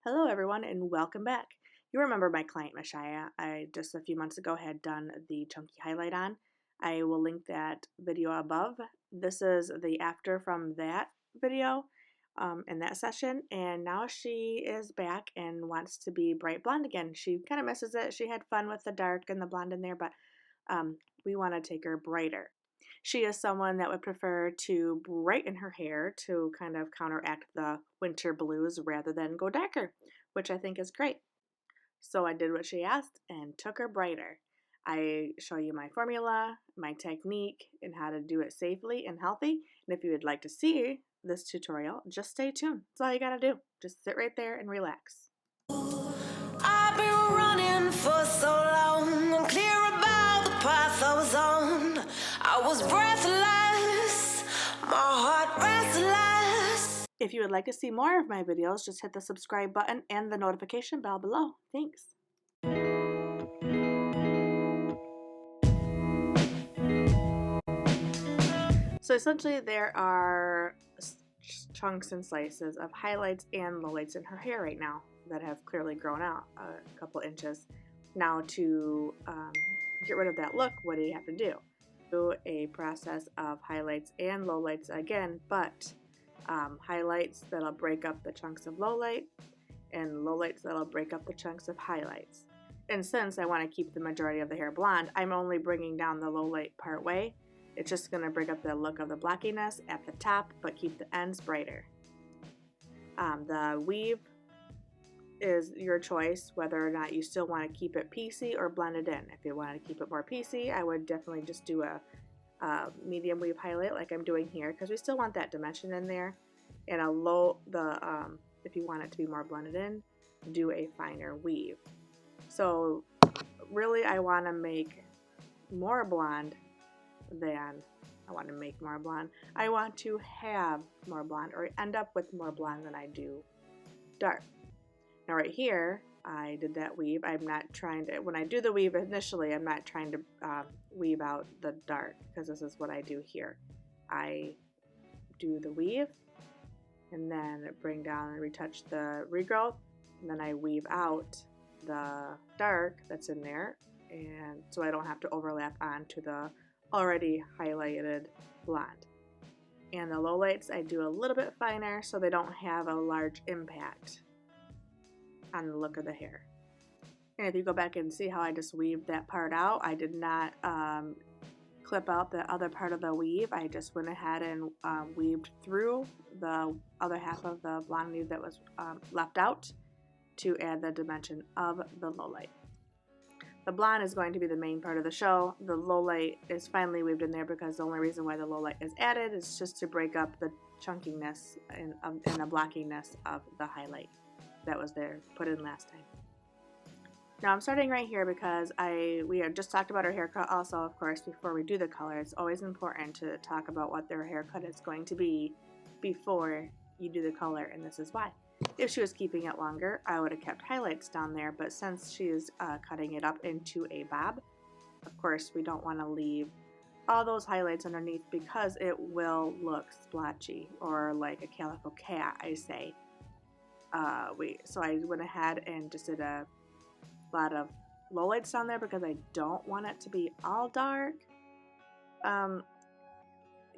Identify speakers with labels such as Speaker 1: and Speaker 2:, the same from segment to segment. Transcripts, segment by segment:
Speaker 1: Hello everyone and welcome back. You remember my client Messiah I just a few months ago had done the chunky highlight on. I will link that video above. This is the after from that video in that session, and now she is back and wants to be bright blonde again. She kind of misses it. She had fun with the dark and the blonde in there, but we want to take her brighter. She is someone that would prefer to brighten her hair to kind of counteract the winter blues rather than go darker, which I think is great. So I did what she asked and took her brighter. I show you my formula, my technique, and how to do it safely and healthy. And if you would like to see this tutorial, just stay tuned. That's all you gotta do. Just sit right there and relax.
Speaker 2: I've been running for so long, I'm clear about the path I was on. I was breathless, my heart restless.
Speaker 1: If you would like to see more of my videos, just hit the subscribe button and the notification bell below. Thanks. So essentially there are chunks and slices of highlights and lowlights in her hair right now that have clearly grown out a couple inches. Now to get rid of that look, what do you have to do? Do a process of highlights and lowlights again, but highlights that'll break up the chunks of lowlight and lowlights that'll break up the chunks of highlights. And since I want to keep the majority of the hair blonde, I'm only bringing down the lowlight part way. It's just going to bring up the look of the blockiness at the top, but keep the ends brighter. The weave is your choice, whether or not you still want to keep it piecey or blended in. If you want to keep it more piecey, I would definitely just do a medium weave highlight like I'm doing here, because we still want that dimension in there. And if you want it to be more blended in, do a finer weave. So really I want to make more blonde than I want to make more blonde. I want to have more blonde or end up with more blonde than I do dark. Now right here, I did that weave. I'm not trying to, when I do the weave initially, I'm not trying to weave out the dark, because this is what I do here. I do the weave and then bring down and retouch the regrowth, and then I weave out the dark that's in there, and so I don't have to overlap onto the already highlighted blonde. And the lowlights I do a little bit finer so they don't have a large impact on the look of the hair. And if you go back and see how I just weaved that part out, I did not clip out the other part of the weave. I just went ahead and weaved through the other half of the blonde weave that was left out to add the dimension of the lowlight. The blonde is going to be the main part of the show. The lowlight is finally weaved in there because the only reason why the lowlight is added is just to break up the chunkiness and the blockiness of the highlight that was there put in last time. Now I'm starting right here because we had just talked about our haircut also, of course, before we do the color. It's always important to talk about what their haircut is going to be before you do the color, and this is why. If she was keeping it longer, I would have kept highlights down there, but since she is cutting it up into a bob, of course we don't want to leave all those highlights underneath because it will look splotchy or like a calico cat, I say. So I went ahead and just did a lot of lowlights down there because I don't want it to be all dark.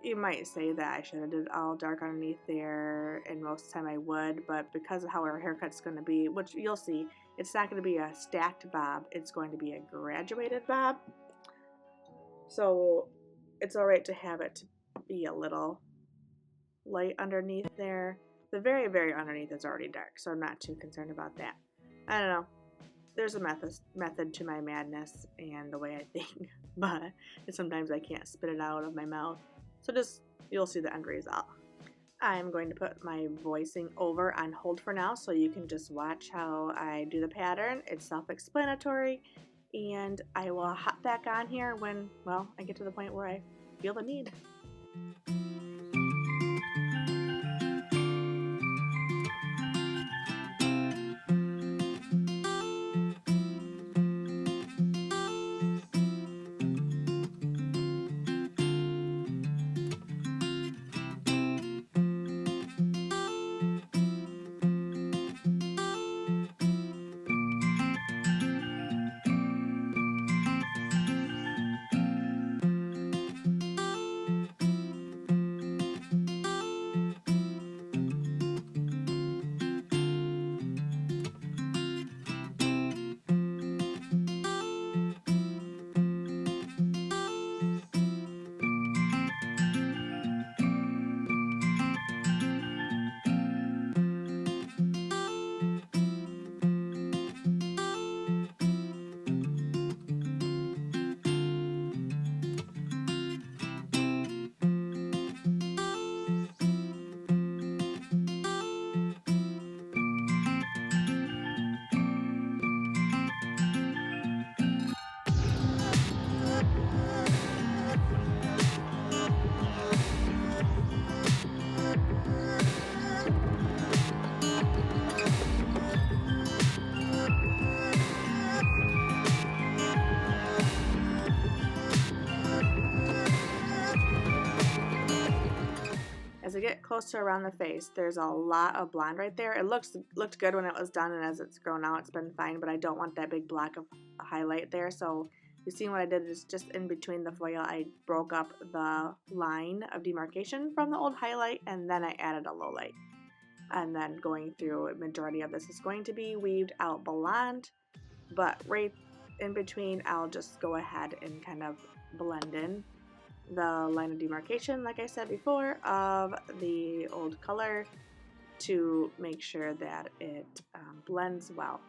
Speaker 1: You might say that I should have did all dark underneath there, and most of the time I would, but because of how our haircut's going to be, which you'll see, it's not going to be a stacked bob, it's going to be a graduated bob. So it's alright to have it to be a little light underneath there. The very, very underneath is already dark, so I'm not too concerned about that. I don't know. There's a method to my madness and the way I think, but sometimes I can't spit it out of my mouth. So you'll see the end result. I'm going to put my voicing over on hold for now so you can just watch how I do the pattern. It's self-explanatory, and I will hop back on here when, well, I get to the point where I feel the need. close to around the face, there's a lot of blonde right there. It looked good when it was done, and as it's grown out, it's been fine, but I don't want that big block of highlight there. So you see what I did is just in between the foil, I broke up the line of demarcation from the old highlight, and then I added a low light. And then going through, a majority of this is going to be weaved out blonde, but right in between, I'll just go ahead and kind of blend in the line of demarcation, like I said before, of the old color to make sure that it blends well.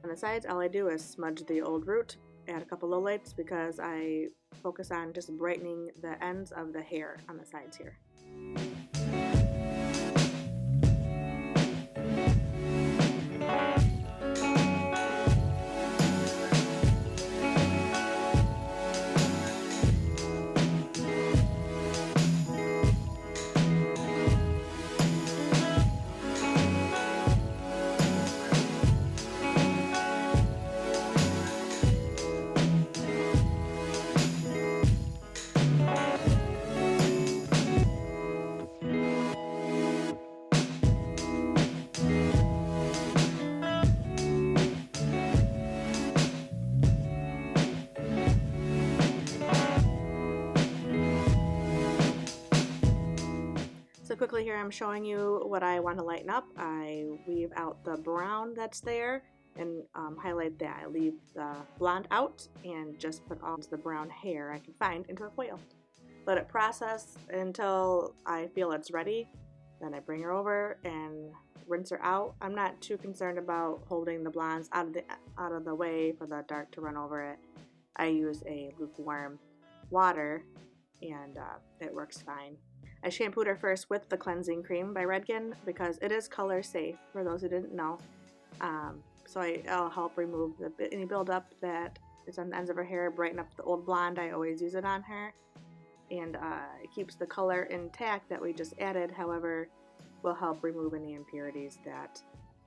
Speaker 1: On the sides, all I do is smudge the old root, add a couple lowlights because I focus on just brightening the ends of the hair on the sides here. So quickly here I'm showing you what I want to lighten up. I weave out the brown that's there and highlight that. I leave the blonde out and just put all the brown hair I can find into a foil. Let it process until I feel it's ready. Then I bring her over and rinse her out. I'm not too concerned about holding the blondes out of the way for the dark to run over it. I use a lukewarm water and it works fine. I shampooed her first with the cleansing cream by REDKEN because it is color safe, for those who didn't know. So I'll help remove any buildup that is on the ends of her hair, brighten up the old blonde. I always use it on her. And it keeps the color intact that we just added, however, will help remove any impurities that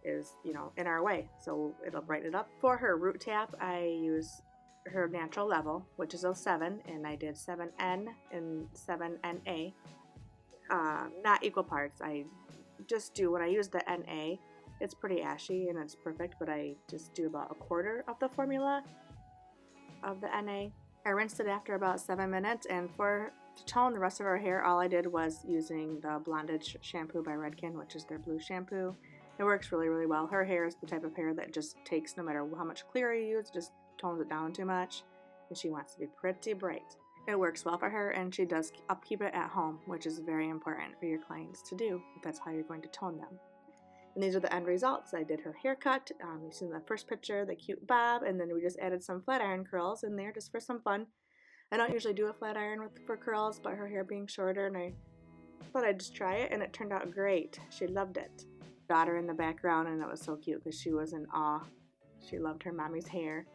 Speaker 1: is, in our way. So it'll brighten it up. For her root tap, I use her natural level, which is 07, and I did 7N and 7NA. Not equal parts. I just do, when I use the NA, it's pretty ashy and it's perfect, but I just do about a quarter of the formula of the NA. I rinsed it after about 7 minutes, and to tone the rest of her hair, all I did was using the Blonded shampoo by REDKEN, which is their blue shampoo. It works really, really well. Her hair is the type of hair that just takes, no matter how much clearer you use, just tones it down too much, and she wants to be pretty bright. It works well for her, and she does upkeep it at home, which is very important for your clients to do if that's how you're going to tone them. And these are the end results. I did her haircut. You've seen the first picture, the cute bob, and then we just added some flat iron curls in there just for some fun. I don't usually do a flat iron for curls, but her hair being shorter, and I thought I'd just try it, and it turned out great. She loved it. Daughter in the background, and it was so cute because she was in awe. She loved her mommy's hair.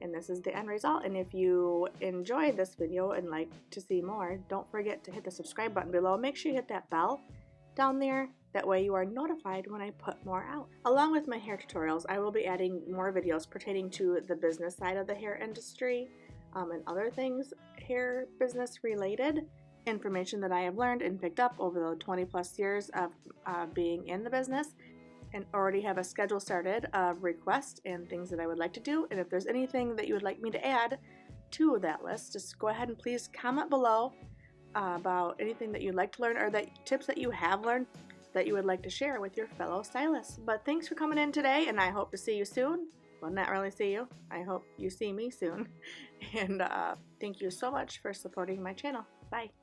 Speaker 1: And this is the end result. And if you enjoyed this video and like to see more, don't forget to hit the subscribe button below. Make sure you hit that bell down there. That way you are notified when I put more out. Along with my hair tutorials, I will be adding more videos pertaining to the business side of the hair industry and other things hair business related. Information that I have learned and picked up over the 20 plus years of being in the business, and already have a schedule started of requests and things that I would like to do. And if there's anything that you would like me to add to that list, just go ahead and please comment below about anything that you'd like to learn or that tips that you have learned that you would like to share with your fellow stylists. But thanks for coming in today, and I hope to see you soon. Well, not really see you. I hope you see me soon. And thank you so much for supporting my channel. Bye.